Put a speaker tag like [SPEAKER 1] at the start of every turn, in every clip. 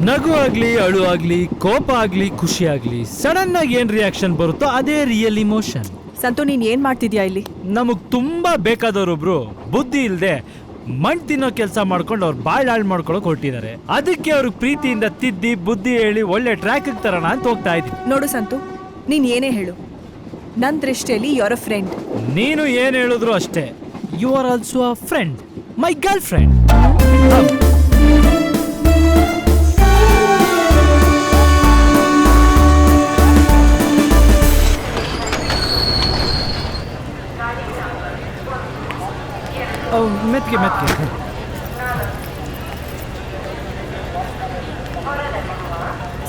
[SPEAKER 1] ನಗು ಆಗ್ಲಿ, ಅಳು ಆಗ್ಲಿ, ಕೋಪ ಆಗ್ಲಿ, ಖುಷಿ ಆಗ್ಲಿ, ಸಡನ್ ಆಗಿ ಏನ್ ರಿಯಾಕ್ಷನ್ ಬರುತ್ತೋ ಅದೇ ರಿಯಲ್ ಇಮೋಷನ್.
[SPEAKER 2] ಸಂತು, ನೀನ್ ಏನ್ ಮಾಡ್ತಿದ್ಯಾ ಇಲ್ಲಿ?
[SPEAKER 1] ನಮಗ್ ತುಂಬಾ ಬೇಕಾದವರೊಬ್ರು ಬುದ್ಧಿ ಇಲ್ದೆ ಮಣ್ ತಿನ್ನೋ ಕೆಲಸ ಮಾಡ್ಕೊಂಡು ಅವ್ರು ಬಾಳ್ ಹಾಳು ಮಾಡ್ಕೊಳಕ್ ಹೊರಟಿದ್ದಾರೆ. ಅದಕ್ಕೆ ಅವ್ರಿಗೆ ಪ್ರೀತಿಯಿಂದ ತಿದ್ದಿ ಬುದ್ಧಿ ಹೇಳಿ ಒಳ್ಳೆ ಟ್ರ್ಯಾಕ್ ತರೋಣ ಅಂತ ಹೋಗ್ತಾ ಇದ್ದೀನಿ.
[SPEAKER 2] ನೋಡು ಸಂತು, ನೀನ್ ಏನೇ ಹೇಳು, ನನ್ ದೃಷ್ಟಿಯಲ್ಲಿ ಯುವರ್ ಅ ಫ್ರೆಂಡ್.
[SPEAKER 1] ನೀನು ಏನ್ ಹೇಳಿದ್ರು ಅಷ್ಟೇ. You are also a friend, my girlfriend. ಮೆತ್ಗೆ ಮೆತ್ಗೆ.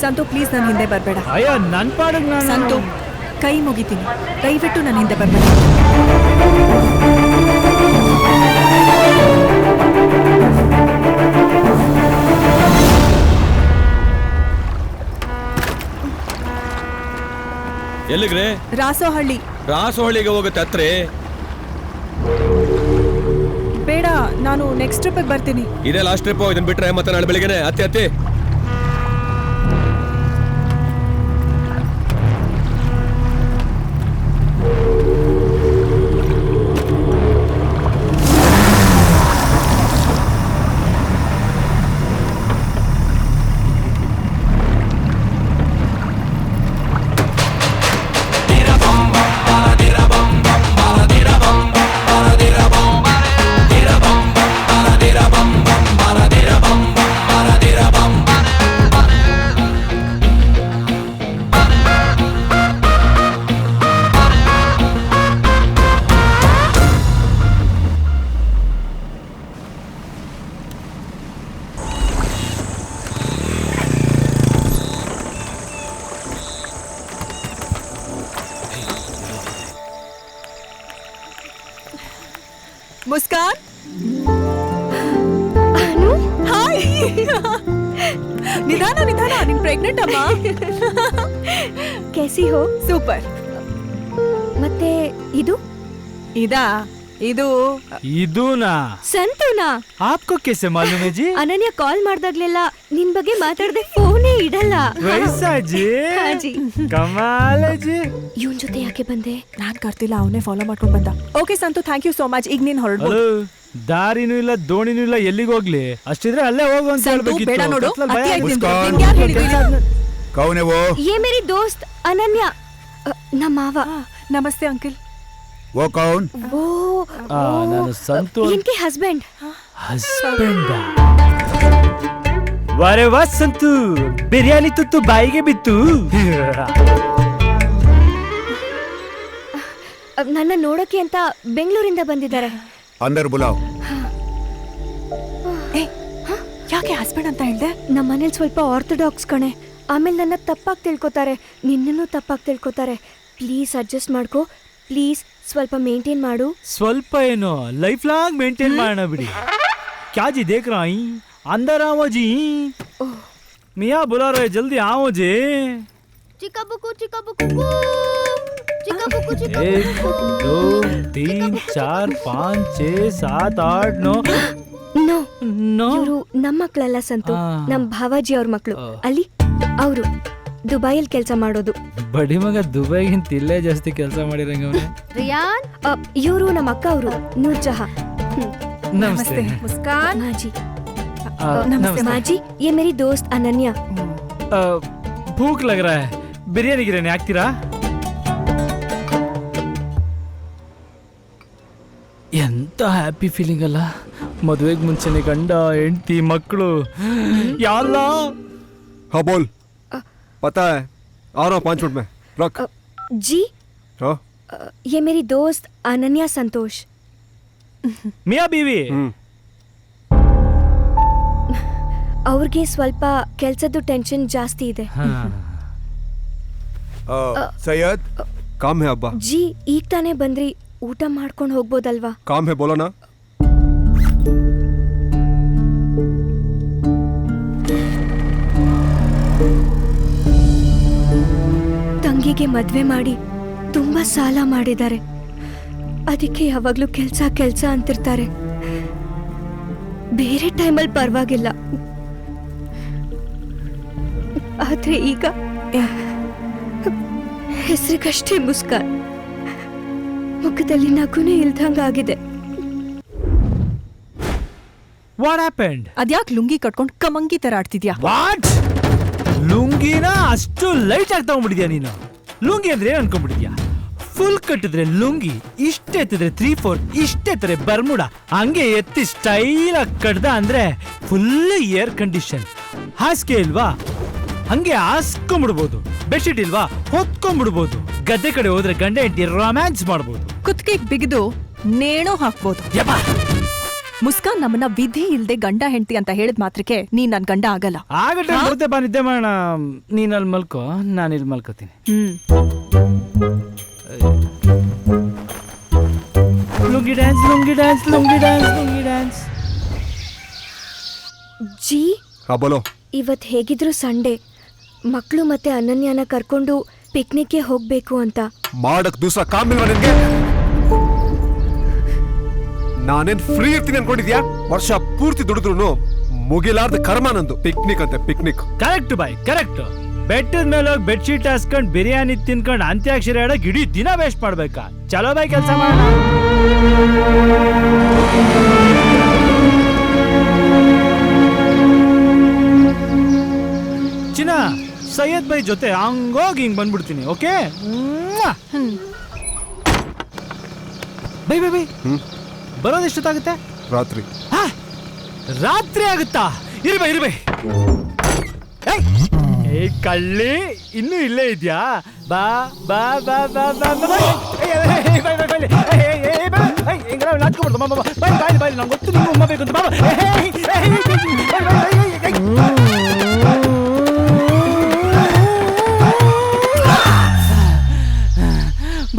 [SPEAKER 2] ಸಂತು, ಪ್ಲೀಸ್ ನನ್ನ ಹಿಂದೆ ಬರ್ಬೇಡ.
[SPEAKER 1] ಅಯ್ಯೋ, ನನ್ ಪಾಡಿಗೆ ನಾನು.
[SPEAKER 2] ಸಂತು, ಕೈ ಮುಗಿತೀನಿ, ದಯವಿಟ್ಟು ನನ್ನ ಹಿಂದೆ ಬರ್ಬೇಡ.
[SPEAKER 3] ಎಲ್ಲಿಗ್ರೆ?
[SPEAKER 2] ರಾಸೋಹಳ್ಳಿ.
[SPEAKER 3] ರಾಸೋಹಳ್ಳಿಗೆ ಹೋಗುತ್ತೆ ಹತ್ರಿ.
[SPEAKER 2] ಬೇಡ, ನಾನು ನೆಕ್ಸ್ಟ್ ಟ್ರಿಪ್ ಬರ್ತೀನಿ.
[SPEAKER 3] ಇದೇ ಲಾಸ್ಟ್ ಟ್ರಿಪ್. ಇದನ್ನ ಬಿಟ್ರೆ ಮತ್ತೆ ನಾಳೆ ಬೆಳಿಗ್ಗೆನೆ ಹತ್ತಿ ಹತ್ತಿ.
[SPEAKER 2] मुस्कान, हाय. निधान निधान, ನೀನ್ ಪ್ರೆಗ್ನೆಂಟ್ ಅಮ್ಮ.
[SPEAKER 4] कैसी हो?
[SPEAKER 2] ಸೂಪರ್.
[SPEAKER 4] ಮತ್ತೆ ಇದು
[SPEAKER 1] ಇದೂನಾ?
[SPEAKER 4] ಸಂತುನಾ?
[SPEAKER 1] आपको कैसे मालूम है जी?
[SPEAKER 4] ಅನನ್ಯ ಕಾಲ್ ಮಾಡ್ದಾಗ್ಲೆಲ್ಲ ನಿನ್ ಬಗ್ಗೆ ಮಾತಾಡದೆ ಫೋನೇ ಇಡಲ್ಲ.
[SPEAKER 1] ವೈಸಾ ಜಿ?
[SPEAKER 4] ಹಾ ಜಿ.
[SPEAKER 1] ಕಮಾಲ್ ಜಿ.
[SPEAKER 4] ಇವನ್ ಜೊತೆ ಯಾಕೆ ಬಂದೆ?
[SPEAKER 2] ನಾನ್ ಕರ್ತಿಲ್ಲ, ಅವನೇ ಫಾಲೋ ಮಾಡ್ಕೊಂಡ್ ಬಂದ. Okay Santu, thank you so much. ಈಗ ನೀನ್ ಹೊರಡ್ಬೋದು.
[SPEAKER 1] ದಾರಿನೂ ಇಲ್ಲ, ದೋಣಿನೂ ಇಲ್ಲ, ಎಲ್ಲಿಗೆ ಹೋಗ್ಲಿ? ಅಷ್ಟಿದ್ರೆ ಅಲ್ಲೇ ಹೋಗು ಅಂತ ಹೇಳ್ಬೇಕಿತ್ತು.
[SPEAKER 2] ಬೇಡ ನೋಡು, ಅತಿ ಆಯ್ತು ನಿಂದು.
[SPEAKER 5] ಮುಸ್ಕಾನ್.
[SPEAKER 2] ನಿಂಗ್ ಯಾರ್ ಹೇಳಿದ್ರು?
[SPEAKER 5] कौन है वो?
[SPEAKER 4] ये मेरी दोस्त अनन्या. ನಮ್ಮ ಮಾವ.
[SPEAKER 2] ನಮಸ್ತೆ ಅಂಕಲ್.
[SPEAKER 5] वो कौन?
[SPEAKER 4] ಓ,
[SPEAKER 1] ನಾನು ಸಂತು.
[SPEAKER 4] इनके हस्बैंड.
[SPEAKER 1] ಹಸ್ಬೆಂಡ್. ವಾರೆ ವಾ ಸಂತು, ಬಿರಿಯಾನಿ ತುತ್ತು ಬಾಯಿಗೆ ಬಿತ್ತು.
[SPEAKER 4] ನನ್ನ ನೋಡಕ್ಕೆ ಅಂತ ಬೆಂಗಳೂರಿಂದ ಬಂದಿದ್ದಾರೆ.
[SPEAKER 5] अंदर बुलाओ.
[SPEAKER 2] ಯಾಕೆ ಹಸ್ಬೆಂಡ್ ಅಂತ ಹೇಳ್ದೆ?
[SPEAKER 4] ನಮ್ಮ ಮನೇಲಿ ಸ್ವಲ್ಪ ಆರ್ಥೋಡಾಕ್ಸ್ ಕಣೆ. ಆಮೇಲೆ ನನ್ನ ತಪ್ಪಾಗಿ ತಿಳ್ಕೊತಾರೆ, ನಿನ್ನನ್ನು ತಪ್ಪಾಗಿ ತಿಳ್ಕೊತಾರೆ. ಪ್ಲೀಸ್ ಅಡ್ಜಸ್ಟ್ ಮಾಡ್ಕೋ, ಪ್ಲೀಸ್ ಸ್ವಲ್ಪ ಮೇಂಟೈನ್ ಮಾಡು.
[SPEAKER 1] ಸ್ವಲ್ಪ ಏನು, ಲೈಫ್ ಲಾಂಗ್ ಮೇಂಟೈನ್ ಮಾಡೋಣ ಬಿಡಿ. क्या जी देख रहा ही? अंदर आओ जी. मियाँ बुला रहे, जल्दी आओ जी.
[SPEAKER 4] ಚಿಕ್ಕಬುಕು ಚಿಕ್ಕಬುಕು ಚಿಕ್ಕಬುಕು
[SPEAKER 1] एक
[SPEAKER 4] ಚಿಕ್ಕಬುಕು.
[SPEAKER 1] 2 3 4 5 6 7 8 9.
[SPEAKER 4] ನೋ,
[SPEAKER 1] ನೋ,
[SPEAKER 4] ಇವರು ನಮ್ಮ ಮಕ್ಕಳಲ್ಲ ಸಂತು, ನಮ್ಮ ಭಾವಾಜಿ ಅವ್ರ ಮಕ್ಕಳು. ಅಲ್ಲಿ ಅವರು ದುಬೈಯಲ್ಲಿ ಕೆಲಸ ಮಾಡೋದು.
[SPEAKER 1] ಬಡಿ ಮಗ ದುಬೈಗಿಂತ ಇಲ್ಲೇ ಜಾಸ್ತಿ ಕೆಲಸ ಮಾಡಿರಂಗ ಅವನೇ.
[SPEAKER 4] ರಿಯಾನ್, ಇವರು ನಮ್ಮ ಅಕ್ಕ, ಅವರು ನೂರ್ ಜಹಾನ್.
[SPEAKER 1] ನಮಸ್ತೆ.
[SPEAKER 2] ಮುಸ್ಕಾನ್.
[SPEAKER 4] ಮಾಜಿ.
[SPEAKER 1] नमस्ते
[SPEAKER 4] माजी, ये मेरी दोस्त अनन्या.
[SPEAKER 1] भूख लग रहा है, बिरयानी गिरानी ಆಗ್ತೀರಾ? ಎಂತ ಹ್ಯಾಪಿ ಫೀಲಿಂಗ್ ಅಲ್ಲ, ಮದುವೆಗೆ ಮುಂಚೆನೆ ಗಂಡ ಹೆಂಡತಿ ಮಕ್ಕಳು. ಯಾಲ್ಲ.
[SPEAKER 3] हाँ बोल. पता है, आ रहा हूँ 5 मिनट में. रख.
[SPEAKER 4] जी,
[SPEAKER 3] हाँ.
[SPEAKER 4] ये मेरी दोस्त अनन्या संतोष.
[SPEAKER 1] ಮಿಯಾ ಬೀವಿ.
[SPEAKER 4] ಅವ್ರಿಗೆ ಸ್ವಲ್ಪ ಕೆಲಸದ ಟೆನ್ಷನ್ ಜಾಸ್ತಿ ಇದೆ.
[SPEAKER 5] सैयद.
[SPEAKER 3] काम है अब्बा.
[SPEAKER 4] ಜಿ, ಈಗ ತಾನೇ ಬಂದ್ರಿ, ಊಟ ಮಾಡ್ಕೊಂಡು ಹೋಗ್ಬೋದಲ್ವಾ?
[SPEAKER 3] काम है, बोलो ना.
[SPEAKER 4] ತಂಗಿಗೆ ಮದ್ವೆ ಮಾಡಿ ತುಂಬಾ ಸಾಲ ಮಾಡಿದ್ದಾರೆ. ಅದಕ್ಕೆ ಯಾವಾಗ್ಲೂ ಕೆಲ್ಸ ಅಂತಿರ್ತಾರೆ. ಬೇರೆ ಟೈಮಲ್ಲಿ ಪರವಾಗಿಲ್ಲ, ಆದ್ರೆ ಈಗ ಹೆಸರಿಗಷ್ಟೇ ಮುಸ್ಕಾನ್, ಮುಖದಲ್ಲಿ ನಗುನೇ ಇಲ್ದಂಗಾಗಿದೆ.
[SPEAKER 1] What happened?
[SPEAKER 2] ಅದ್ಯಾಕ್ ಲುಂಗಿ ಕಟ್ಕೊಂಡು ಕಮಂಗಿ ತರ ಆಡ್ತಿದ್ಯಾ?
[SPEAKER 1] ವಾಟ್? ಲುಂಗಿನ ಅಷ್ಟು ಲೈಟ್ ಆಗಿ ತಗೊಂಡ್ಬಿಟ್ಟಿದ್ಯಾ ನೀನು? ಲುಂಗಿ ಅಂದ್ರೆ ಏನ್ ಅನ್ಕೊಂಡ್ಬಿಟ್ಟಿದ್ಯಾ? ಫುಲ್ ಕಟ್ಟಿದ್ರೆ ಲುಂಗಿ, ಇಷ್ಟ ಎತ್ತಿದ್ರೆ 3/4, ಇಷ್ಟ ಎತ್ತರೆ ಬರ್ಮುಡ, ಹಂಗೆ ಎತ್ತಿ ಸ್ಟೈಲ್ ಆಗಿ ಕಟ್ದ ಅಂದ್ರೆ ಫುಲ್ ಏರ್ ಕಂಡೀಷನ್. ಹಾಸಿಗೆ ಇಲ್ವಾ? ಹಂಗೆ ಹಾಸ್ಕೊಂಡ್ಬಿಡ್ಬೋದು. ಬೆಡ್ಶೀಟ್ ಇಲ್ವಾ? ಹೊತ್ಕೊಂಡ್ಬಿಡ್ಬೋದು. ಗದ್ದೆ ಕಡೆ ಹೋದ್ರೆ ಗಂಡ ಹೆಂಡತಿ ರೊಮ್ಯಾನ್ಸ್ ಮಾಡ್ಬೋದು.
[SPEAKER 2] ಕುತ್ತಿಗೆಗ್ ಬಿಗಿದು ನೇಣು ಹಾಕ್ಬೋದು.
[SPEAKER 1] ಯಪ್ಪ,
[SPEAKER 2] ಮುಸ್ಕಾನ್ ನಮ್ಮನ್ನ ವಿಧಿ ಇಲ್ದೆ ಗಂಡ ಹೆಂಡತಿ ಅಂತ ಹೇಳಿದ ಮಾತ್ರಕ್ಕೆ ನೀನ್ ನನ್ ಗಂಡ ಆಗಲ್ಲ.
[SPEAKER 1] ಆಗಟ್ರೆ ಬರುತ್ತೆ ಬಾ, ನಿದ್ದೆ ಮಾಡೋಣ. ನೀನ್ ಅಲ್ಲಿ ಮಲ್ಕೋ, ನಾನು ಇಲ್ಲಿ ಮಲ್ಕೋತೀನಿ. Lungi dance, lungi dance, lungi dance, lungi dance.
[SPEAKER 4] ಜಿ,
[SPEAKER 3] ಹಾ ಬೋಲೋ.
[SPEAKER 4] ಇವತ್ ಹೇಗಿದ್ರು ಸಂಡೇ, ಮಕ್ಕಳು ಮತ್ತೆ ಅನನ್ಯನ ಕರ್ಕೊಂಡು ಪಿಕ್ನಿಕ್ಗೆ ಹೋಗ್ಬೇಕು ಅಂತ.
[SPEAKER 3] ಮಾಡಕ್ ದೂಸರ ಕಾಮಿಲ್ವಾ ನಿನ್ಗೆ? ನಾನೇನ್ ಫ್ರೀ ಇರ್ತೀನಿ ಅನ್ಕೊಂಡಿದ್ಯಾ? ವರ್ಷ ಪೂರ್ತಿ ದುಡಿದ್ರು ಮುಗಿಲಾರ್ದ ಕರ್ಮ ನಂದು. ಪಿಕ್ನಿಕ್ ಅಂತೆ ಪಿಕ್ನಿಕ್.
[SPEAKER 1] ಕರೆಕ್ಟ್ ಬಾಯ್, ಕರೆಕ್ಟ್. ಬೆಟ್ಟದ ಮೇಲೆ ಹೋಗಿ ಬೆಡ್ಶೀಟ್ ಹಾಸ್ಕೊಂಡ್ ಬಿರಿಯಾನಿ ತಿನ್ಕೊಂಡ್ ಅಂತ್ಯಾಕ್ಷರಿ ಆಡಕ್ ಇಡೀ ದಿನ ವೇಸ್ಟ್ ಮಾಡ್ಬೇಕಾ? ಚಲೋ ಬಾಯ್, ಕೆಲಸ ಮಾಡೋಣ. ಚಿನ್ನ, ಸೈಯದ್ ಬೈ ಜೊತೆ ಹಂಗೋಗಿ ಹಿಂಗ್ ಬಂದ್ಬಿಡ್ತೀನಿ. Okay bye bye bye. ಬರೋದೆಷ್ಟೊತ್ತಾಗುತ್ತೆ?
[SPEAKER 3] ರಾತ್ರಿ.
[SPEAKER 1] ರಾತ್ರಿ ಆಗುತ್ತಾ? ಇರ್ಬೈ ಇರ್ಬೈ. ಏ ಕಳ್ಳಿ, ಇನ್ನೂ ಇಲ್ಲೇ ಇದ್ಯಾ? ಬಾ ಬಾ ಬಾ ಬಾ ಬಾ ಬಾ. ನಂಗೆ ಗೊತ್ತು ನೀವು ಉಮ್ಮ ಬೇಕು ಅಂತ.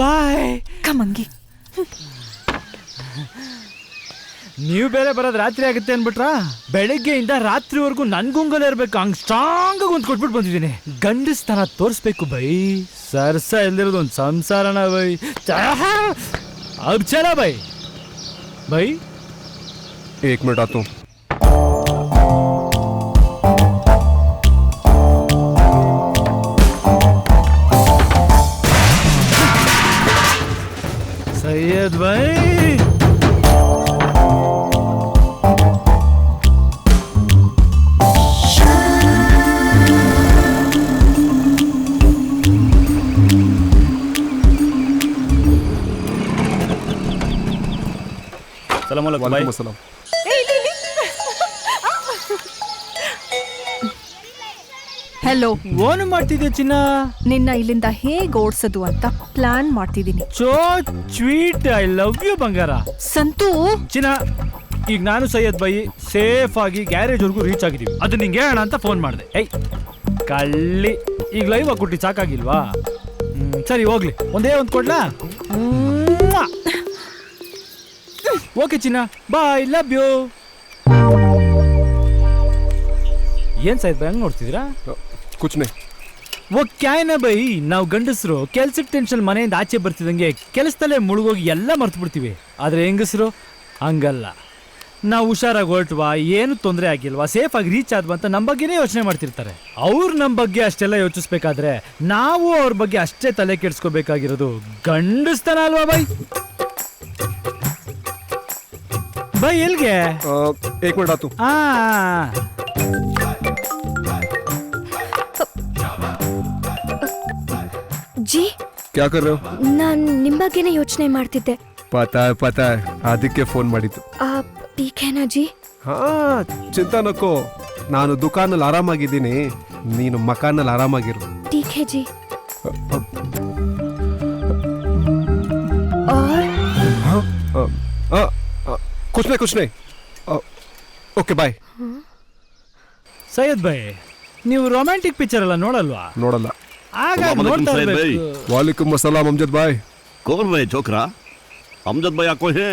[SPEAKER 1] ಬಾಯ್
[SPEAKER 2] ಕಮಂಗಿ.
[SPEAKER 1] ನೀವು ಬೇರೆ ಬರೋದು ರಾತ್ರಿ ಆಗುತ್ತೆ ಅನ್ಬಿಟ್ರಾ? ಬೆಳಗ್ಗೆಯಿಂದ ರಾತ್ರಿವರೆಗೂ ನನ್ ಗುಂಗಲ್ ಇರ್ಬೇಕು, ಹಂಗ್ ಸ್ಟ್ರಾಂಗ್ ಆಗಿ ಒಂದು ಕೊಟ್ಬಿಟ್ಟು ಬಂದಿದ್ದೀನಿ. ಗಂಡಸ್ತನ ತೋರಿಸ್ಬೇಕು ಬೈ. ಸರ್ಸ ಎಲ್ಲಿರೋದು ಒಂದು ಸಂಸಾರನ ಬೈ. अब चला भाई. भाई
[SPEAKER 3] 1 मिनट आता हूँ.
[SPEAKER 1] सैयद भाई.
[SPEAKER 3] वालेकुम अस्सलाम.
[SPEAKER 2] ಹೆಲೋ.
[SPEAKER 1] ಏನು ಮಾಡ್ತಿದ್ಯಾ ಚಿನ್ನ?
[SPEAKER 2] ನಿನ್ನ ಇಲ್ಲಿಂದ ಹೇಗ್ ಓಡ್ಸೋದು ಅಂತ ಪ್ಲಾನ್ ಮಾಡ್ತಿದ್ದೀನಿ.
[SPEAKER 1] So sweet. I love you ಬಂಗಾರ.
[SPEAKER 2] ಸಂತು.
[SPEAKER 1] ಚಿನ್ನ, ಈಗ ನಾನು ಸೈಯದ್ ಬೈ ಸೇಫ್ ಆಗಿ ಗ್ಯಾರೇಜ್ ವರ್ಗೂ ರೀಚ್ ಆಗಿದೀವಿ. ಅದು ನಿಂಗೆ ಹೇಳೋಣ ಅಂತ ಫೋನ್ ಮಾಡಿದೆ. ಏಯ್ ಕಳ್ಳಿ, ಈಗ ಲೈವ್ ಆಗಿ ಕೊಟ್ಟು ಸಾಕಾಗಿಲ್ವಾ? ಸರಿ ಹೋಗ್ಲಿ, ಒಂದೇ ಒಂದು ಕೊಡ್ಲಾ? ಓಕೆ ಚಿನ್ನ, ಬಾಯ್, ಲವ್ ಯು. ಏನ್ ಸೈಯದ್ ಬೈ ಹಂಗ್ ನೋಡ್ತಿದ್ದೀರಾ?
[SPEAKER 3] कुछ नहीं.
[SPEAKER 1] ಓ ಕ್ಯಾಯ್ನ ಬೈ, ನಾವು ಗಂಡಸರು ಕೆಲ್ಸಕ್ಕೆ ಟೆನ್ಷನ್ ಮನೆಯಿಂದ ಆಚೆ ಬರ್ತಿದಂಗೆ ಕೆಲಸದಲ್ಲೇ ಮುಳುಗೋಗಿ ಎಲ್ಲ ಮರ್ತು ಬಿಡ್ತೀವಿ. ಆದ್ರೆ ಹೆಂಗಸರು ಹಂಗಲ್ಲ. ನಾವು ಹುಷಾರಾಗಿ ಹೊರಟ್ವಾ, ಏನು ತೊಂದರೆ ಆಗಿಲ್ವಾ, ಸೇಫ್ ಆಗಿ ರೀಚ್ ಆದ್ವಾ ಅಂತ ನಮ್ಮ ಬಗ್ಗೆನೇ ಯೋಚನೆ ಮಾಡ್ತಿರ್ತಾರೆ. ಅವ್ರು ನಮ್ಮ ಬಗ್ಗೆ ಅಷ್ಟೆಲ್ಲ ಯೋಚಿಸ್ಬೇಕಾದ್ರೆ ನಾವು ಅವ್ರ ಬಗ್ಗೆ ಅಷ್ಟೇ ತಲೆ ಕೆಡ್ಸ್ಕೋಬೇಕಾಗಿರೋದು ಗಂಡಸ್ತನ ಅಲ್ವಾ ಬೈ? ಬೈ ಎಲ್ಗೆ?
[SPEAKER 3] 1 मिनट आता हूँ.
[SPEAKER 4] ಜಿ,
[SPEAKER 3] क्या कर रहे हो?
[SPEAKER 4] ನಾನ್ ನಿಮ್ ಬಗ್ಗೆನೇ ಯೋಚನೆ ಮಾಡ್ತಿದ್ದೆ.
[SPEAKER 3] पता है ಅದಕ್ಕೆ ಫೋನ್ ಮಾಡಿದ್ದು.
[SPEAKER 4] ಟೀಕೇನಾ ಜಿ?
[SPEAKER 3] ಹಾ, ಚಿಂತಾ ನಕ್ಕೋ. ನಾನು ದುಕಾನಲ್ಲಿ ಆರಾಮಾಗಿದ್ದೀನಿ, ನೀನು ಮಕಾನಲ್ಲಿ ಆರಾಮಾಗಿರು.
[SPEAKER 4] ಟೀಕೆ ಜಿ. और
[SPEAKER 3] कुछ नहीं. Okay bye.
[SPEAKER 1] ಸೈಯದ್ ಬೈ, ನೀವು ರೊಮ್ಯಾಂಟಿಕ್ ಪಿಕ್ಚರ್ ಎಲ್ಲ ನೋಡಲ್ವಾ?
[SPEAKER 3] ನೋಡಲ್ಲ. वालेकुम अस्सलाम अमजद भाई.
[SPEAKER 6] कौन रहे छोकरा? अमजद भाई आपको है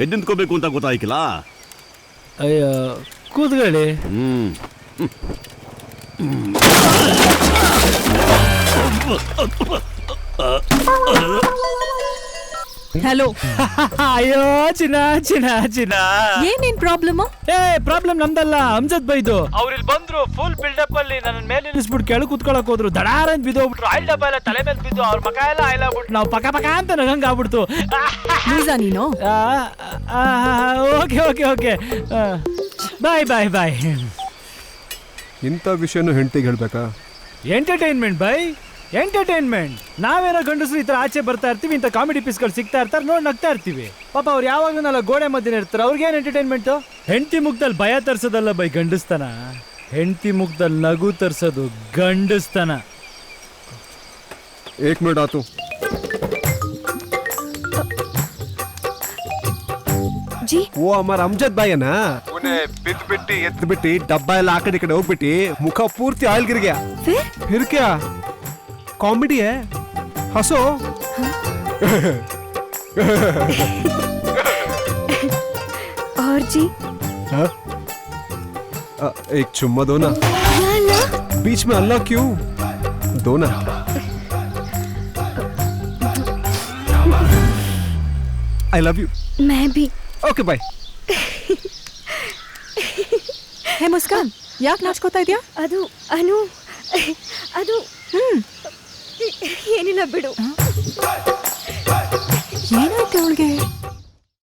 [SPEAKER 6] ಎದ್ದು ನಿಂತ್ಕೋಬೇಕು ಅಂತ ಗೊತ್ತಾಯ್ಕಿಲ್ಲ?
[SPEAKER 1] ಅಯ್ಯೋ ಕೂತ್ಕೊಳ್ಳಿ.
[SPEAKER 2] ಹಲೋ.
[SPEAKER 1] ಅಯ್ಯೋ ಚಿನ್ನ ಚಿನ್ನ ಚಿನ್ನ
[SPEAKER 2] ಏನೇನ್ ಪ್ರಾಬ್ಲಮ್?
[SPEAKER 1] ಪ್ರಾಬ್ಲಮ್ ನಮ್ದಲ್ಲ, ಅಮ್ಜದ್ ಬೈದು. ಅವ್ರು ಇಲ್ಲಿ ಬಂದ್ರು, ಫುಲ್ ಬಿಲ್ಡಪ್ ಅಲ್ಲಿ ನನ್ನ ಮೇಲೆ ನಿಲ್ಲಿಸ್ಬಿಟ್ಟು ಕೆಳಗೆ ಕುತ್ಕೊಳಕ್ ಹೋದ್ರು. ದಡಾರ ಅಂತ ಬಿದ್ದೋಗ್ಬಿಟ್ರು. ಆಯಿಲ್ ಡಬ್ಬ ಎಲ್ಲ ತಲೆ ಮೇಲೆ ಬಿದ್ದು, ಅವ್ರ ಮಕ ಎಲ್ಲ ಆಯಿಲ್ ಆಗ್ಬಿಟ್ಟು ನಾವು ಪಕ ಪಕ ಅಂತ ನಗಂಗ್ ಆಗ್ಬಿಡ್ತು.
[SPEAKER 2] ಲೂಸಾ ನೀನು?
[SPEAKER 1] Okay okay okay, bye bye bye.
[SPEAKER 3] ಇಂಥ ವಿಷಯನೂ ಹೆಂಡತಿಗೆ ಹೇಳ್ಬೇಕಾ?
[SPEAKER 1] Entertainment bye, entertainment. ನಾವೇನೋ ಗಂಡಸರು ಈ ತರ ಆಚೆ ಬರ್ತಾ ಇರ್ತೀವಿ, ಇಂಥ ಕಾಮಿಡಿ ಪೀಸ್ಗಳು ಸಿಗ್ತಾ ಇರ್ತಾರೆ, ನೋಡಿ ನಗ್ತಾ ಇರ್ತೀವಿ. ಪಾಪ ಅವ್ರು ಯಾವಾಗಲೂ ನಾಳೆ ಗೋಡೆ ಮಧ್ಯೆ ಇರ್ತಾರೆ, ಅವ್ರಿಗೇನು ಎಂಟರ್ಟೈನ್ಮೆಂಟು? ಹೆಂಡತಿ ಮುಖದಲ್ಲಿ ಭಯ ತರ್ಸೋದಲ್ಲ ಬೈ ಗಂಡಸ್ತನ, ಹೆಂಡತಿ ಮುಖದಲ್ಲಿ ನಗು ತರ್ಸೋದು ಗಂಡಸ್ತನ.
[SPEAKER 3] 1 मिनट ಆತು.
[SPEAKER 4] जी
[SPEAKER 3] ಓ ಅಮರ್ ಅಮ್ಜದ್ ಬಾಯ್ ಅಣ್ಣ. ಬಿದ್ದು ಬಿಟ್ಟು ಎದ್ದು ಬಿಟ್ಟು ಡಬ್ಬ ಎಲ್ಲ ಆ ಕಡೆ ಈ ಕಡೆ ಹೋಗ್ಬಿಟ್ಟು ಮುಖ ಪೂರ್ತಿ ಆಯಿಲ್ ಗಿರ್ ಗಯಾ. फिर क्या कॉमेडी है, हंसो.
[SPEAKER 4] और जी
[SPEAKER 3] एक चुम्मा दो ना.
[SPEAKER 4] याला
[SPEAKER 3] बीच में अल्लाह क्यों? दो ना. I love you.
[SPEAKER 4] मैं भी.
[SPEAKER 3] Okay bye.
[SPEAKER 2] ಹೇ ಮುಸ್ಕಾನ್, ಯಾಕೆ ನಾಚ್ಕೋತಾ ಇದೆಯಾ?
[SPEAKER 4] ಅದು ಅನು ಅದು ಏನಿಲ್ಲ ಬಿಡು.
[SPEAKER 2] ಏನಾಯ್ತು ಅವಳಿಗೆ?